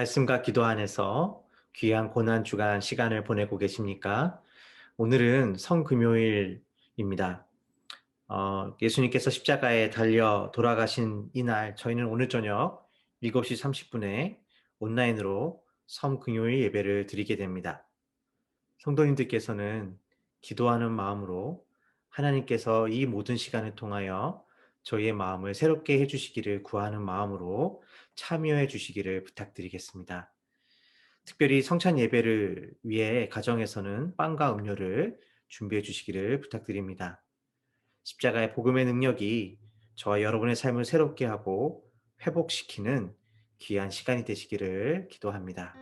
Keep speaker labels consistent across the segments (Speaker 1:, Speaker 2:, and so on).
Speaker 1: 말씀과 기도 안에서 귀한 고난 주간 시간을 보내고 계십니까? 오늘은 성금요일입니다. 예수님께서 십자가에 달려 돌아가신 이날, 저희는 오늘 저녁 7시 30분에 온라인으로 성금요일 예배를 드리게 됩니다. 성도님들께서는 기도하는 마음으로 하나님께서 이 모든 시간을 통하여 저희의 마음을 새롭게 해주시기를 구하는 마음으로 참여해 주시기를 부탁드리겠습니다. 특별히 성찬 예배를 위해 가정에서는 빵과 음료를 준비해 주시기를 부탁드립니다. 십자가의 복음의 능력이 저와 여러분의 삶을 새롭게 하고 회복시키는 귀한 시간이 되시기를 기도합니다.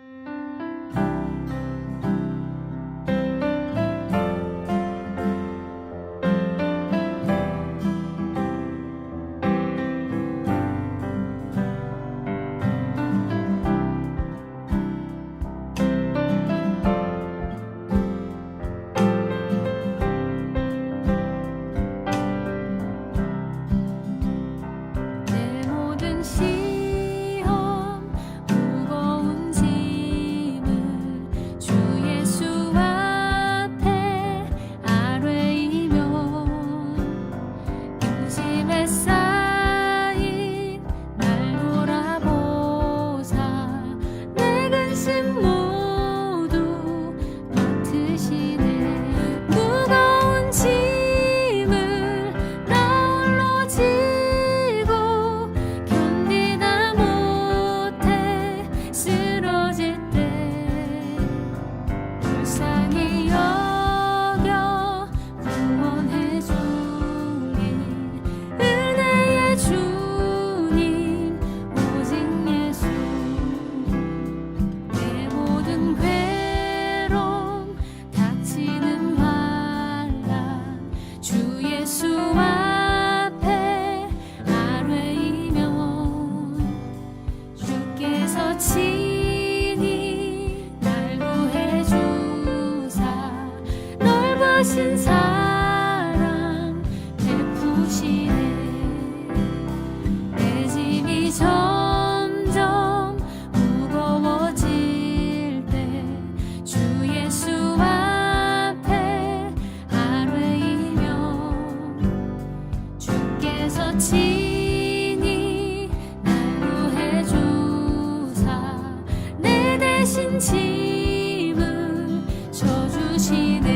Speaker 2: 내 모든 시험 무거운 짐을 주 예수 앞에 아뢰이며 인심에 쌓인 날 돌아보사 내 근심 모두 맡으시네. 무거운 짐을 나 홀로 지고 견디다 못해 쓰러질 때 불쌍히 여겨 구원해 주리. 은혜의 주님 오직 예수. 내 모든 괴로움 닥치는 환난 주 예수 앞에 아뢰이면 주께서 친히 날 구해 주사 넓으신 사랑 베푸시네. 내 짐이 점점 무거워질 때 주 예수 앞에 아뢰이면 주께서 친히 날 구해 주사 내 대신 짐을 져주시네.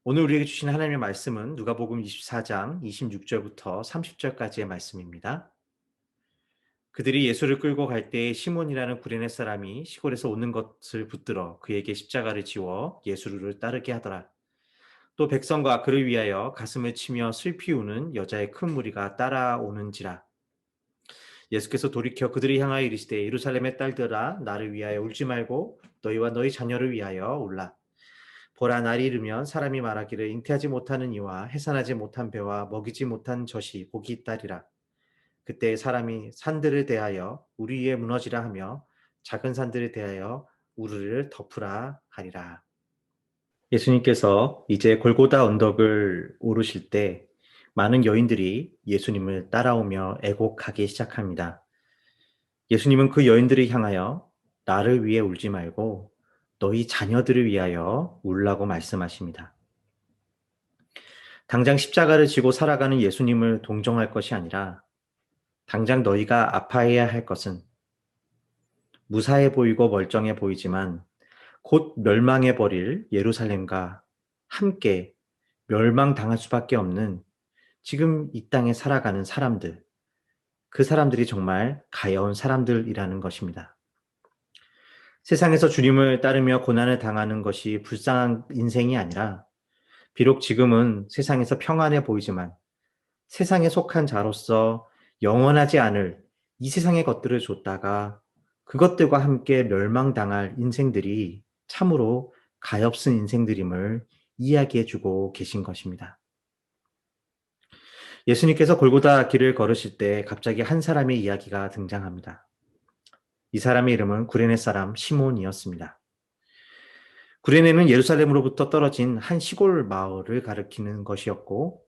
Speaker 1: 오늘 우리에게 주신 하나님의 말씀은 누가복음 24장 26절부터 30절까지의 말씀입니다. 그들이 예수를 끌고 갈 때에 시몬이라는 구레네 사람이 시골에서 오는 것을 붙들어 그에게 십자가를 지워 예수를 따르게 하더라. 또 백성과 그를 위하여 가슴을 치며 슬피 우는 여자의 큰 무리가 따라오는지라. 예수께서 돌이켜 그들을 향하여 이르시되 예루살렘의 딸들아 나를 위하여 울지 말고 너희와 너희 자녀를 위하여 울라. 보라 날이 이르면 사람이 말하기를 잉태하지 못하는 이와 해산하지 못한 배와 먹이지 못한 젖이 복이 있다리라. 그때 사람이 산들을 대하여 우리 위에 무너지라 하며 작은 산들을 대하여 우리를 덮으라 하리라. 예수님께서 이제 골고다 언덕을 오르실 때 많은 여인들이 예수님을 따라오며 애곡하기 시작합니다. 예수님은 그 여인들을 향하여 나를 위해 울지 말고 너희 자녀들을 위하여 울라고 말씀하십니다. 당장 십자가를 지고 살아가는 예수님을 동정할 것이 아니라 당장 너희가 아파해야 할 것은 무사해 보이고 멀쩡해 보이지만 곧 멸망해 버릴 예루살렘과 함께 멸망당할 수밖에 없는 지금 이 땅에 살아가는 사람들, 그 사람들이 정말 가여운 사람들이라는 것입니다. 세상에서 주님을 따르며 고난을 당하는 것이 불쌍한 인생이 아니라 비록 지금은 세상에서 평안해 보이지만 세상에 속한 자로서 영원하지 않을 이 세상의 것들을 줬다가 그것들과 함께 멸망당할 인생들이 참으로 가엾은 인생들임을 이야기해 주고 계신 것입니다. 예수님께서 골고다 길을 걸으실 때 갑자기 한 사람의 이야기가 등장합니다. 이 사람의 이름은 구레네 사람 시몬이었습니다. 구레네는 예루살렘으로부터 떨어진 한 시골 마을을 가리키는 것이었고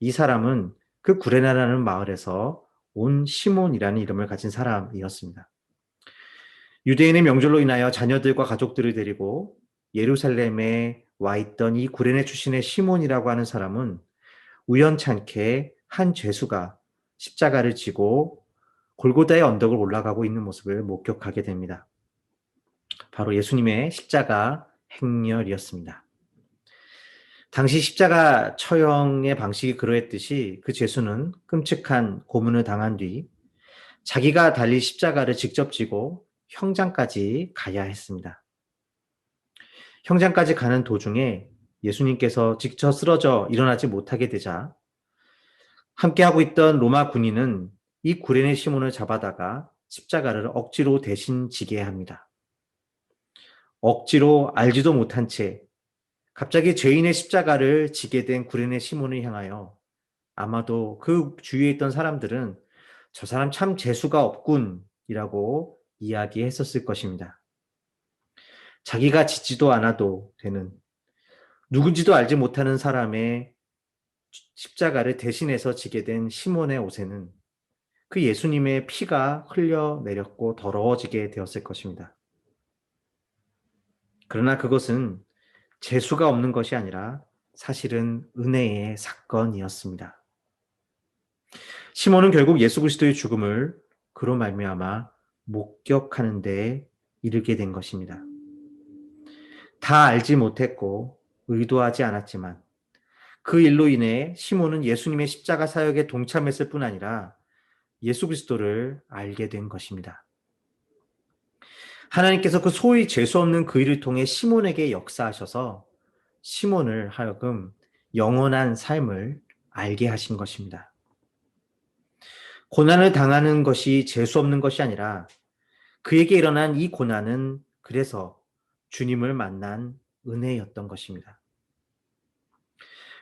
Speaker 1: 이 사람은 그 구레네라는 마을에서 온 시몬이라는 이름을 가진 사람이었습니다. 유대인의 명절로 인하여 자녀들과 가족들을 데리고 예루살렘에 와 있던 이 구레네 출신의 시몬이라고 하는 사람은 우연찮게 한 죄수가 십자가를 지고 골고다의 언덕을 올라가고 있는 모습을 목격하게 됩니다. 바로 예수님의 십자가 행렬이었습니다. 당시 십자가 처형의 방식이 그러했듯이 그 죄수는 끔찍한 고문을 당한 뒤 자기가 달릴 십자가를 직접 지고 형장까지 가야 했습니다. 형장까지 가는 도중에 예수님께서 직접 쓰러져 일어나지 못하게 되자 함께하고 있던 로마 군인은 이 구레네 시몬을 잡아다가 십자가를 억지로 대신 지게 합니다. 억지로 알지도 못한 채 갑자기 죄인의 십자가를 지게 된 구레네 시몬을 향하여 아마도 그 주위에 있던 사람들은 저 사람 참 재수가 없군이라고 이야기했었을 것입니다. 자기가 짓지도 않아도 되는 누군지도 알지 못하는 사람의 십자가를 대신해서 지게 된 시몬의 옷에는 그 예수님의 피가 흘려내렸고 더러워지게 되었을 것입니다. 그러나 그것은 재수가 없는 것이 아니라 사실은 은혜의 사건이었습니다. 시몬은 결국 예수 그리스도의 죽음을 그로 말미암아 목격하는 데 이르게 된 것입니다. 다 알지 못했고 의도하지 않았지만 그 일로 인해 시몬은 예수님의 십자가 사역에 동참했을 뿐 아니라 예수 그리스도를 알게 된 것입니다. 하나님께서 그 소위 재수 없는 그 일을 통해 시몬에게 역사하셔서 시몬을 하여금 영원한 삶을 알게 하신 것입니다. 고난을 당하는 것이 재수 없는 것이 아니라 그에게 일어난 이 고난은 그래서 주님을 만난 은혜였던 것입니다.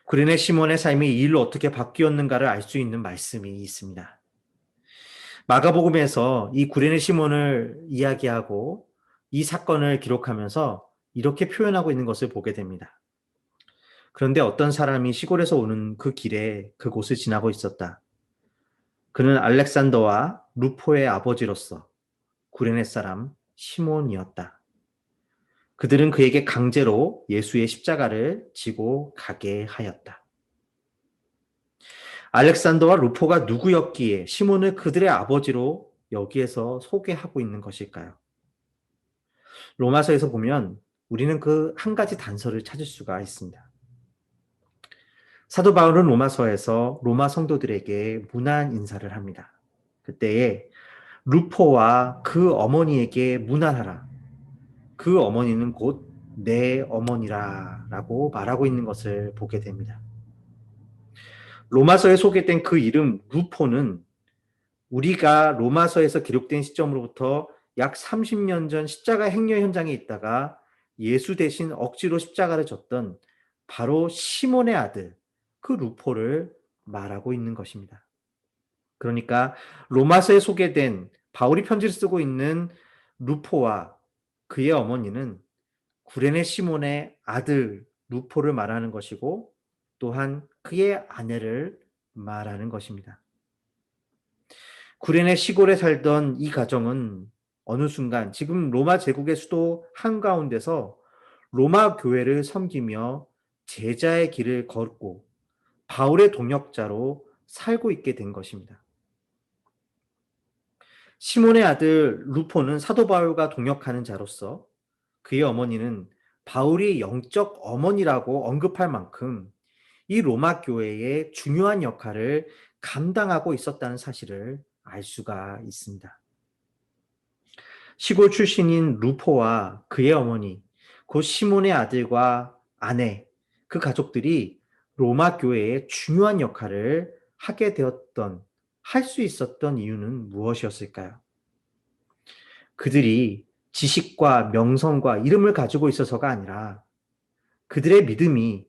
Speaker 1: 구레네 시몬의 삶이 이 일로 어떻게 바뀌었는가를 알 수 있는 말씀이 있습니다. 마가복음에서 이 구레네 시몬을 이야기하고 이 사건을 기록하면서 이렇게 표현하고 있는 것을 보게 됩니다. 그런데 어떤 사람이 시골에서 오는 그 길에 그곳을 지나고 있었다. 그는 알렉산더와 루포의 아버지로서 구레네 사람 시몬이었다. 그들은 그에게 강제로 예수의 십자가를 지고 가게 하였다. 알렉산더와 루포가 누구였기에 시몬을 그들의 아버지로 여기에서 소개하고 있는 것일까요? 로마서에서 보면 우리는 그 한 가지 단서를 찾을 수가 있습니다. 사도 바울은 로마서에서 로마 성도들에게 문안 인사를 합니다. 그때에 루포와 그 어머니에게 문안하라. 그 어머니는 곧 내 어머니라 라고 말하고 있는 것을 보게 됩니다. 로마서에 소개된 그 이름 루포는 우리가 로마서에서 기록된 시점으로부터 약 30년 전 십자가 행렬 현장에 있다가 예수 대신 억지로 십자가를 졌던 바로 시몬의 아들, 그 루포를 말하고 있는 것입니다. 그러니까 로마서에 소개된 바울이 편지를 쓰고 있는 루포와 그의 어머니는 구레네 시몬의 아들 루포를 말하는 것이고 또한 그의 아내를 말하는 것입니다. 구레네 시골에 살던 이 가정은 어느 순간 지금 로마 제국의 수도 한가운데서 로마 교회를 섬기며 제자의 길을 걷고 바울의 동역자로 살고 있게 된 것입니다. 시몬의 아들 루포는 사도 바울과 동역하는 자로서 그의 어머니는 바울이 영적 어머니라고 언급할 만큼 이 로마 교회의 중요한 역할을 감당하고 있었다는 사실을 알 수가 있습니다. 시골 출신인 루포와 그의 어머니, 곧 시몬의 아들과 아내, 그 가족들이 로마 교회의 중요한 역할을 하게 되었던, 할 수 있었던 이유는 무엇이었을까요? 그들이 지식과 명성과 이름을 가지고 있어서가 아니라 그들의 믿음이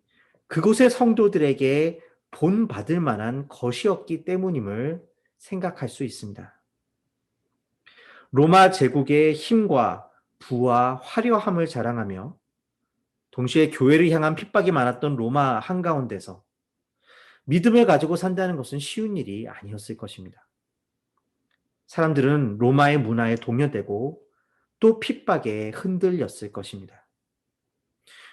Speaker 1: 그곳의 성도들에게 본받을 만한 것이었기 때문임을 생각할 수 있습니다. 로마 제국의 힘과 부와 화려함을 자랑하며 동시에 교회를 향한 핍박이 많았던 로마 한가운데서 믿음을 가지고 산다는 것은 쉬운 일이 아니었을 것입니다. 사람들은 로마의 문화에 동요되고 또 핍박에 흔들렸을 것입니다.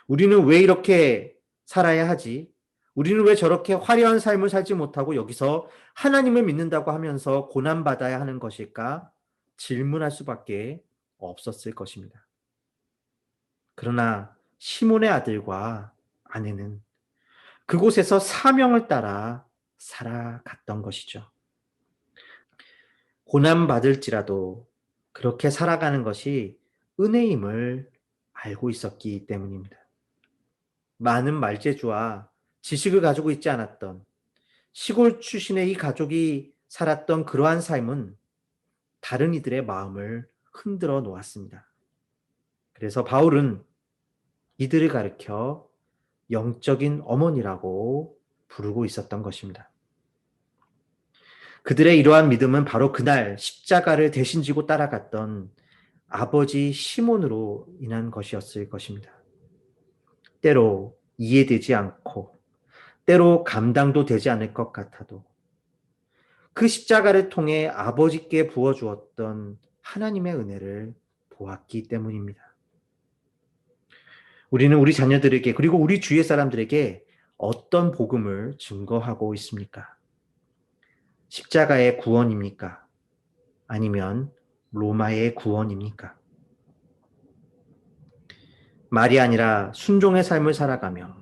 Speaker 1: 우리는 왜 이렇게 살아야 하지? 우리는 왜 저렇게 화려한 삶을 살지 못하고 여기서 하나님을 믿는다고 하면서 고난받아야 하는 것일까? 질문할 수밖에 없었을 것입니다. 그러나 시몬의 아들과 아내는 그곳에서 사명을 따라 살아갔던 것이죠. 고난받을지라도 그렇게 살아가는 것이 은혜임을 알고 있었기 때문입니다. 많은 말재주와 지식을 가지고 있지 않았던 시골 출신의 이 가족이 살았던 그러한 삶은 다른 이들의 마음을 흔들어 놓았습니다. 그래서 바울은 이들을 가리켜 영적인 어머니라고 부르고 있었던 것입니다. 그들의 이러한 믿음은 바로 그날 십자가를 대신 지고 따라갔던 아버지 시몬으로 인한 것이었을 것입니다. 때로 이해되지 않고 때로 감당도 되지 않을 것 같아도 그 십자가를 통해 아버지께 부어주었던 하나님의 은혜를 보았기 때문입니다. 우리는 우리 자녀들에게 그리고 우리 주위의 사람들에게 어떤 복음을 증거하고 있습니까? 십자가의 구원입니까? 아니면 로마의 구원입니까? 말이 아니라 순종의 삶을 살아가며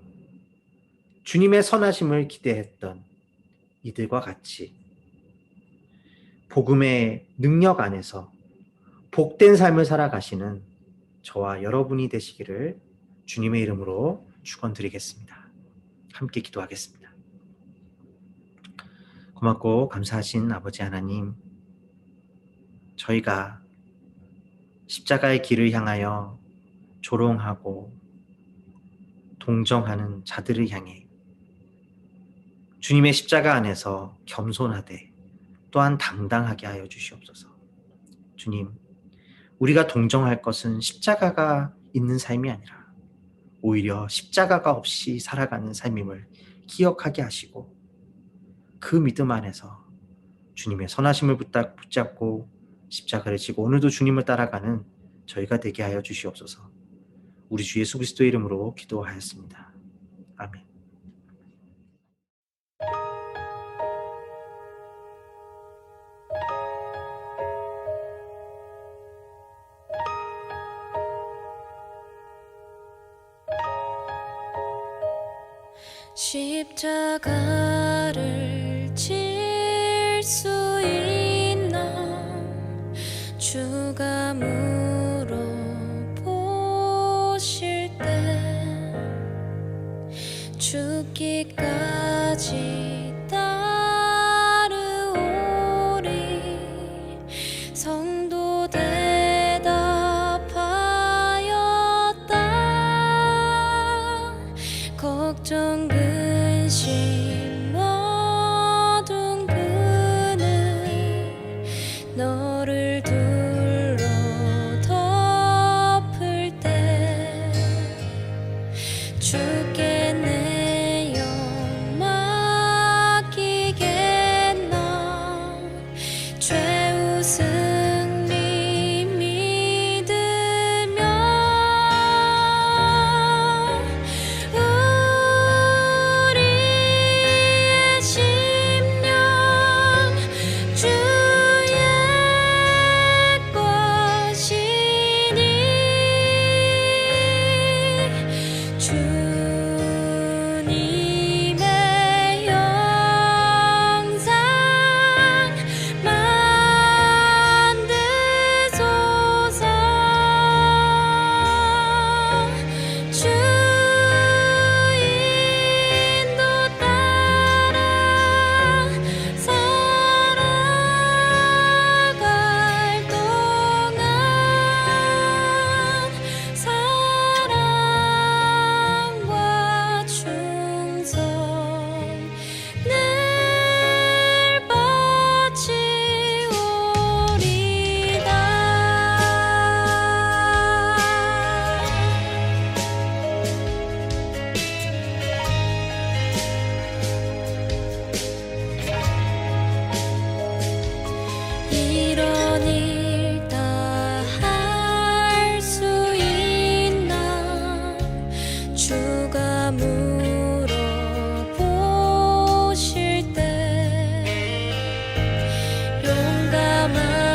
Speaker 1: 주님의 선하심을 기대했던 이들과 같이 복음의 능력 안에서 복된 삶을 살아가시는 저와 여러분이 되시기를 주님의 이름으로 축원드리겠습니다. 함께 기도하겠습니다. 고맙고 감사하신 아버지 하나님, 저희가 십자가의 길을 향하여 조롱하고 동정하는 자들을 향해 주님의 십자가 안에서 겸손하되 또한 당당하게 하여 주시옵소서. 주님, 우리가 동정할 것은 십자가가 있는 삶이 아니라 오히려 십자가가 없이 살아가는 삶임을 기억하게 하시고 그 믿음 안에서 주님의 선하심을 붙잡고 십자가를 지고 오늘도 주님을 따라가는 저희가 되게 하여 주시옵소서. 우리 주 예수 그리스도의 이름으로 기도하였습니다. 아멘.
Speaker 2: 십자가를 질 수 있나 주가 물어보실 때 죽기까지 따르오리. 성도 대답하였다. 걱정 근심 모든 그늘 너를 둘러 덮을 때 주께 내 영 맡기겠나. 죄우 승리 믿으며 우리의 심령 주의 것이니 주님의 영상 만드소서. 주 인도 따라 살아갈 동안 사랑과 충성 늘 바치오리다. 이런 일 다 할 수 있나 주가 물어보실 때 용감한